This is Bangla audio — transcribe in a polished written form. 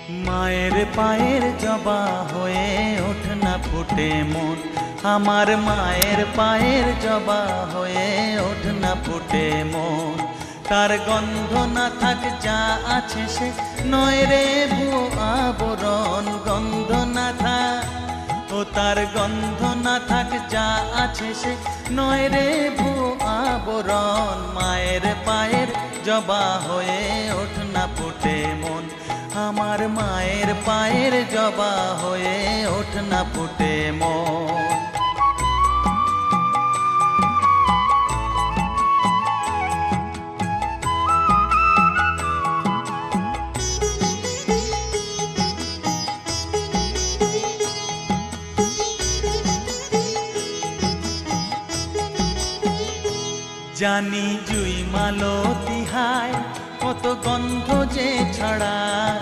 মায়ের পায়ের জবা হয়ে ওঠ না ফুটে মন, আমার মায়ের পায়ের জবা হয়ে ওঠ না ফুটে মন। তার গন্ধ না থাক যা আছে সে নয় রে ভুয়ো আবরণ, গন্ধ না থাক ও তার গন্ধ না থাক যা আছে সে নয় রে ভুয়ো আবরণ। মায়ের পায়ের জবা হয়ে ওঠ না ফুটে মন, আমার মায়ের পায়ের জবা হয়ে ওঠ না ফুটে মন। জানি জুই মালতী হায় কত গন্ধ যে ছড়ায়,